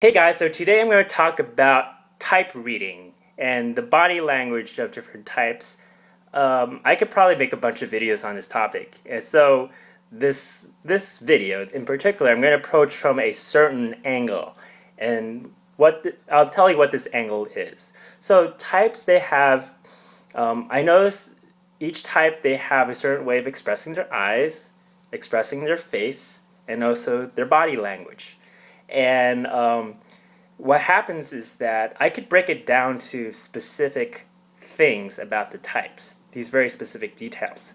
Hey guys, so today I'm going to talk about type reading and the body language of different types. I could probably make a bunch of videos on this topic. And so this video in particular, I'm going to approach from a certain angle. And I'll tell you what this angle is. So types, they have, I notice each type, they have a certain way of expressing their eyes, expressing their face, and also their body language. And what happens is that I could break it down to specific things about the types, these very specific details.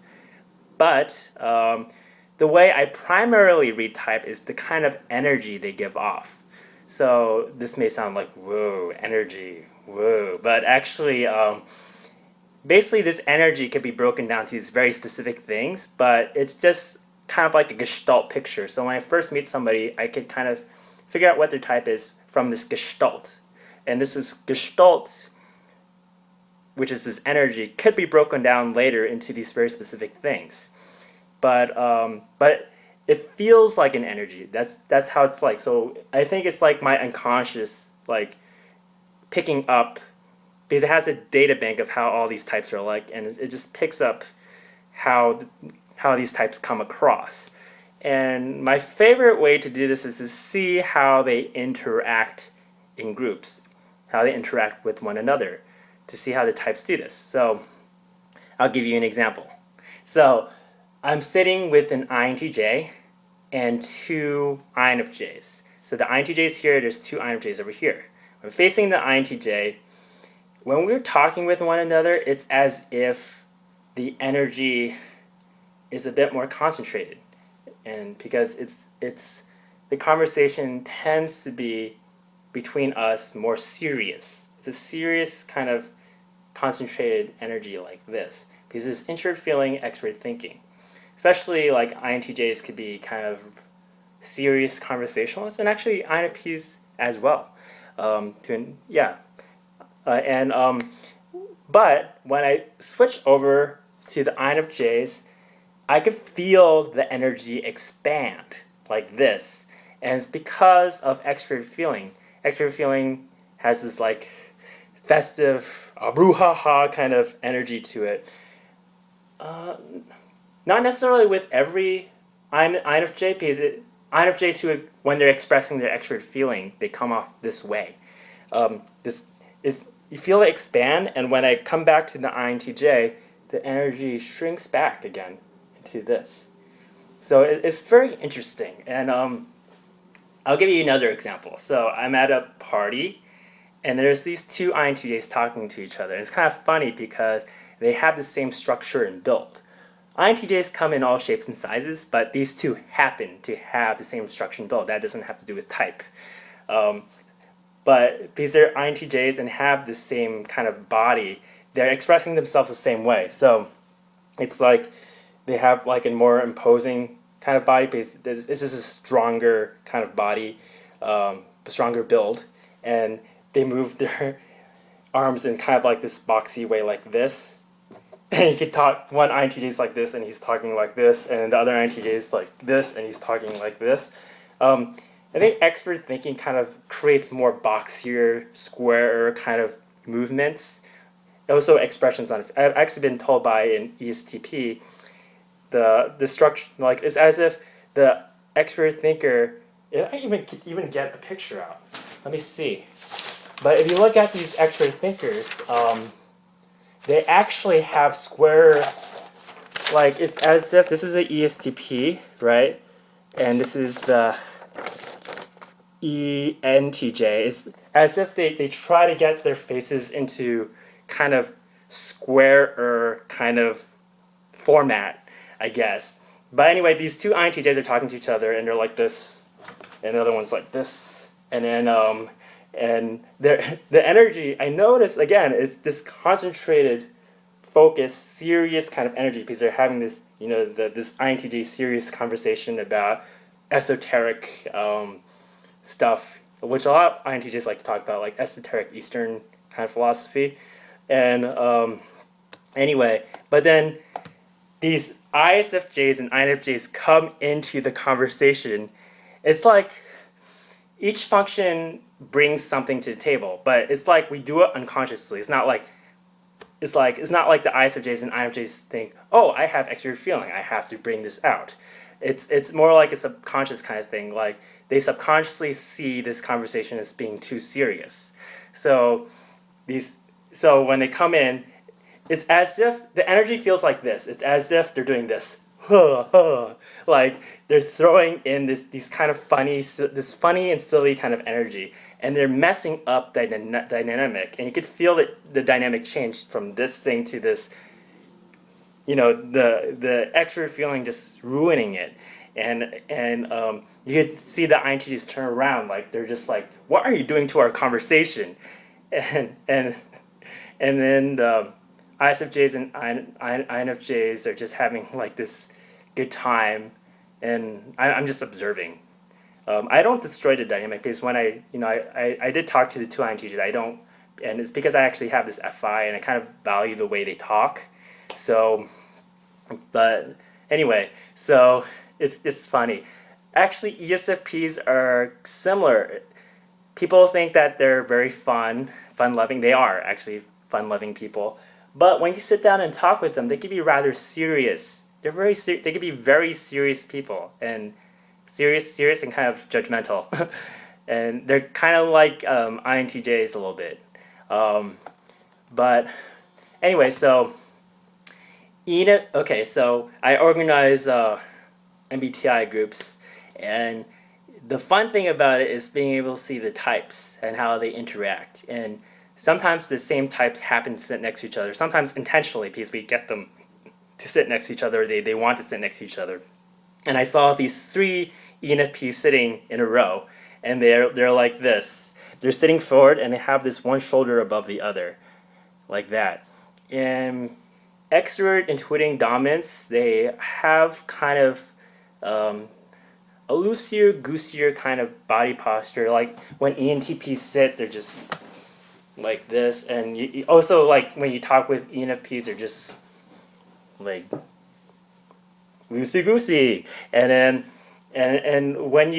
But the way I primarily read type is the kind of energy they give off. So this may sound like, whoa, energy, whoa. But actually, basically this energy can be broken down to these very specific things, but it's just kind of like a gestalt picture. So when I first meet somebody, I could kind of figure out what their type is from this gestalt. And this is gestalt, which is this energy, could be broken down later into these very specific things. But it feels like an energy. That's how it's like. So I think it's like my unconscious, like picking up, because it has a data bank of how all these types are like, and it just picks up how these types come across. And my favorite way to do this is to see how they interact in groups, how they interact with one another, to see how the types do this. So I'll give you an example. So I'm sitting with an INTJ and two INFJs. So the INTJs here, there's two INFJs over here. I'm facing the INTJ. When we're talking with one another, it's as if the energy is a bit more concentrated. And because it's the conversation tends to be between us more serious. It's a serious kind of concentrated energy like this, because it's introvert feeling, extrovert thinking. Especially like INTJs could be kind of serious conversationalists, and actually INFPs as well. But when I switch over to the INFJs, I could feel the energy expand like this. And it's because of extrovert feeling. Extrovert feeling has this like festive, brouhaha kind of energy to it. Not necessarily with every INFJ, because INFJs who, when they're expressing their extrovert feeling, they come off this way. This is, you feel it expand, and when I come back to the INTJ, the energy shrinks back again to this. So it's very interesting. And I'll give you another example. So I'm at a party, and there's these two INTJs talking to each other. It's kind of funny because they have the same structure and build. INTJs come in all shapes and sizes, but these two happen to have the same structure and build. That doesn't have to do with type. But because they're INTJs and have the same kind of body, they're expressing themselves the same way. So it's like they have like a more imposing kind of body, because it's just a stronger kind of body, stronger build, and they move their arms in kind of like this boxy way like this. And you could talk, one INTJ is like this and he's talking like this, and the other INTJ is like this and he's talking like this. I think expert thinking kind of creates more boxier, squarer kind of movements. Also expressions on it. I've actually been told by an ESTP, the structure, like, it's as if the expert thinker, I even get a picture out. Let me see. But if you look at these expert thinkers, they actually have square, like, it's as if this is an ESTP, right? And this is the ENTJ. It's as if they try to get their faces into kind of squarer kind of format, I guess. But anyway, these two INTJs are talking to each other, and they're like this, and the other one's like this, and then and the energy, I notice again, it's this concentrated, focused, serious kind of energy, because they're having this, this INTJ serious conversation about esoteric stuff, which a lot of INTJs like to talk about, like esoteric Eastern kind of philosophy. And anyway, but then these ISFJs and INFJs come into the conversation. It's like each function brings something to the table, but it's like we do it unconsciously. It's not like the ISFJs and INFJs think, oh, I have extra feeling, I have to bring this out. It's more like a subconscious kind of thing. Like they subconsciously see this conversation as being too serious. So these so when they come in, it's as if the energy feels like this. It's as if they're doing this. Like they're throwing in these kind of this funny and silly kind of energy, and they're messing up the dynamic, and you could feel that the dynamic changed from this thing to this, the extra feeling just ruining it. And you could see the INTJs turn around, like they're just like, what are you doing to our conversation? And then the ISFJs and INFJs are just having like this good time, and I'm just observing. I don't destroy the dynamic because when I did talk to the two INTJs, I don't, and it's because I actually have this FI and I kind of value the way they talk. So, but anyway, so it's funny. Actually, ESFPs are similar. People think that they're very fun-loving. They are actually fun-loving people. But when you sit down and talk with them, they can be rather serious. They're they can be very serious people, and serious and kind of judgmental. And they're kind of like INTJs a little bit. But anyway, so so I organize MBTI groups, and the fun thing about it is being able to see the types and how they interact. And sometimes the same types happen to sit next to each other, sometimes intentionally because we get them to sit next to each other, they want to sit next to each other. And I saw these three ENFPs sitting in a row, and they're like this. They're sitting forward, and they have this one shoulder above the other, like that. And extrovert intuiting dominants, they have kind of a loosier, goosier kind of body posture. Like when ENTPs sit, they're just like this, and you also, like when you talk with ENFPs, they're just like loosey goosey. And then and when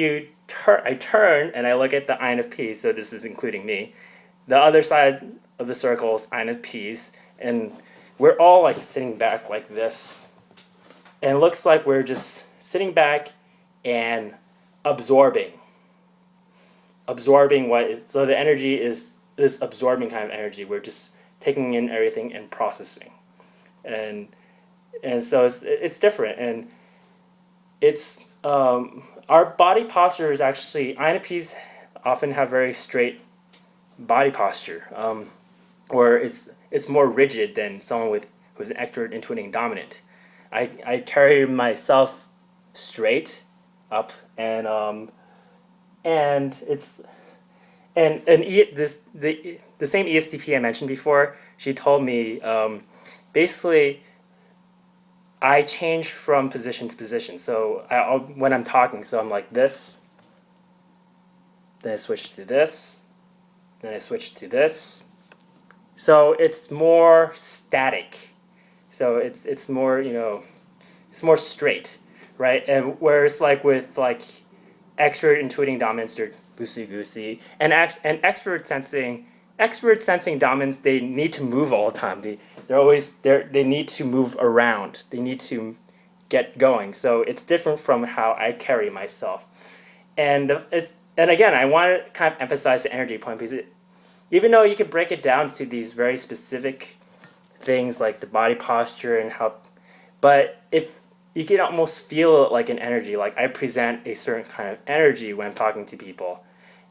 I turn and I look at the INFP, so this is including me, the other side of the circle is INFPs, and we're all like sitting back like this, and it looks like we're just sitting back and absorbing so the energy is this absorbing kind of energy. We're just taking in everything and processing, and so it's different. And it's our body posture is actually, INFPs often have very straight body posture, or it's more rigid than someone who's an extrovert intuiting dominant. I carry myself straight up, and it's the same ESTP I mentioned before. She told me basically I change from position to position. So when I'm talking, so I'm like this, then I switch to this, then I switch to this. So it's more static. So it's more it's more straight, right? And whereas like with like extrovert intuiting dominants, they're loosey goosey, and expert sensing dominants, they need to move all the time. They need to move around. They need to get going. So it's different from how I carry myself. And again, I want to kind of emphasize the energy point, because even though you could break it down to these very specific things like the body posture and how, but if you can almost feel it like an energy. Like I present a certain kind of energy when I'm talking to people,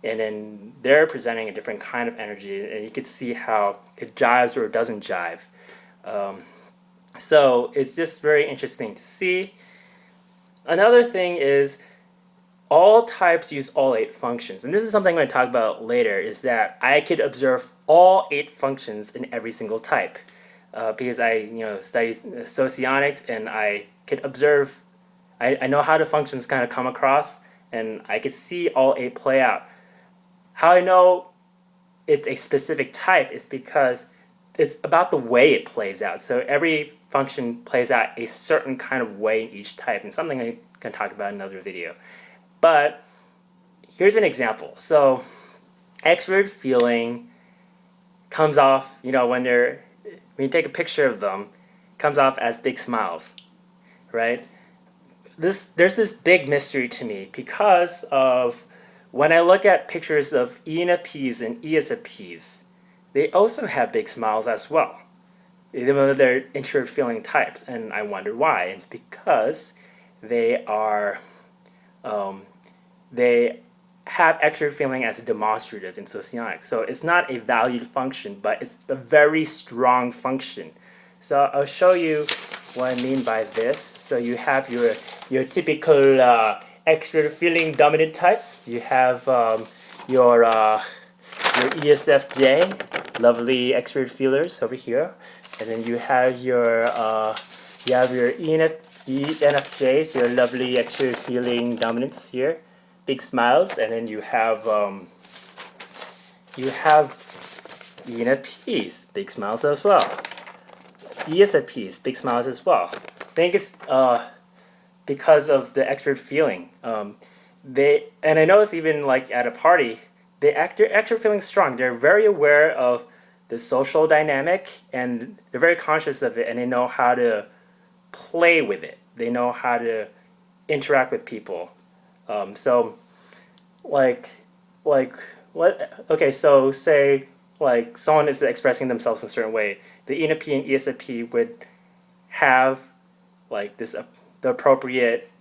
and then they're presenting a different kind of energy, and you can see how it jives or it doesn't jive. So it's just very interesting to see. Another thing is all types use all 8 functions, and this is something I'm going to talk about later, is that I could observe all 8 functions in every single type, because I study socionics, and I could observe, I know how the functions kind of come across, and I could see all 8 play out. How I know it's a specific type is because it's about the way it plays out. So every function plays out a certain kind of way in each type, and something I can talk about in another video. But here's an example. So extrovert feeling comes off, when you take a picture of them, comes off as big smiles, right? There's this big mystery to me because of when I look at pictures of ENFPs and ESFPs, they also have big smiles as well, even though they're introvert feeling types, and I wonder why. It's because they are they have extrovert feeling as demonstrative in socionics. So it's not a valued function, but it's a very strong function. So I'll show you what I mean by this. So you have your typical extrovert feeling dominant types. You have your ESFJ, lovely extrovert feelers over here, and then you have your ENFJs, your lovely extrovert feeling dominants here, big smiles, and then you have ENFPs, big smiles as well. ESFPs, big smiles as well. I think it's because of the extrovert feeling. And I notice even like at a party, their extrovert feeling strong. They're very aware of the social dynamic and they're very conscious of it, and they know how to play with it. They know how to interact with people. So what? Okay, so say like someone is expressing themselves in a certain way. The ENFP and ESFP would have like the appropriate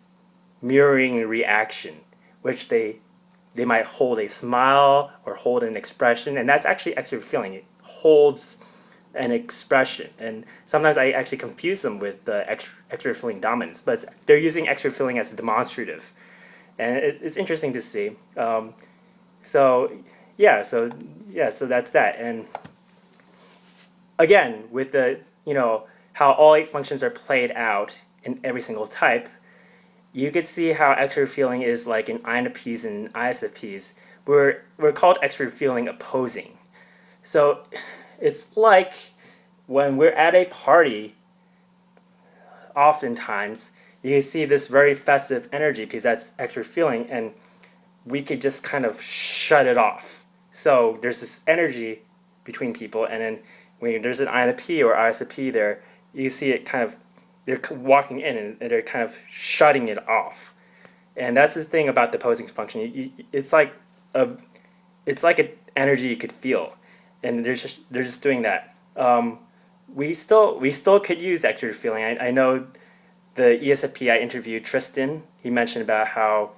mirroring reaction, which they might hold a smile or hold an expression, and that's actually extrovert feeling. It holds an expression, and sometimes I actually confuse them with the extrovert feeling dominance, but they're using extrovert feeling as demonstrative, and it's interesting to see. So that's that. And again, with the how all 8 functions are played out in every single type, you could see how extrovert feeling is like in INFPs and ISFPs. We're called extrovert feeling opposing. So it's like when we're at a party, oftentimes you can see this very festive energy because that's extrovert feeling, and we could just kind of shut it off. So there's this energy between people, and then when there's an INFP or ISFP there, you see it kind of, they're walking in and they're kind of shutting it off. And that's the thing about the opposing function. It's like an energy you could feel, and they're just doing that. We still could use extrovert feeling. I know the ESFP I interviewed, Tristan, he mentioned about how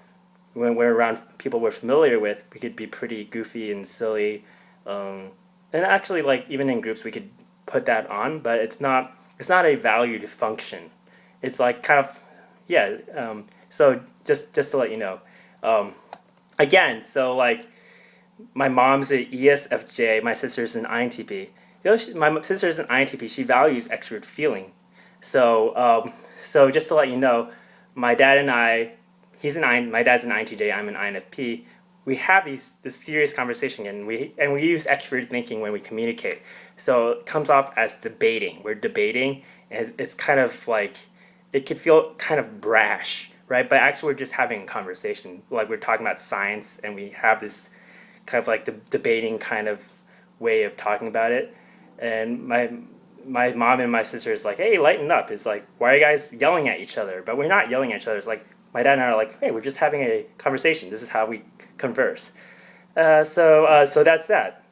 when we're around people we're familiar with, we could be pretty goofy and silly. And actually, like even in groups, we could put that on, but it's not a valued function. It's like kind of so just to let you know. Again, so like my mom's an ESFJ, my sister's an INTP. My sister's an INTP. She values extrovert feeling. So just to let you know, my dad and I, my dad's an INTJ, I'm an INFP. We have this serious conversation, and we use extrovert thinking when we communicate. So it comes off as debating. We're debating, and it's kind of like, it could feel kind of brash, right? But actually, we're just having a conversation. Like we're talking about science, and we have this kind of like debating kind of way of talking about it. And my mom and my sister is like, hey, lighten up. It's like, why are you guys yelling at each other? But we're not yelling at each other. It's like, my dad and I are like, hey, we're just having a conversation. This is how we converse. So that's that.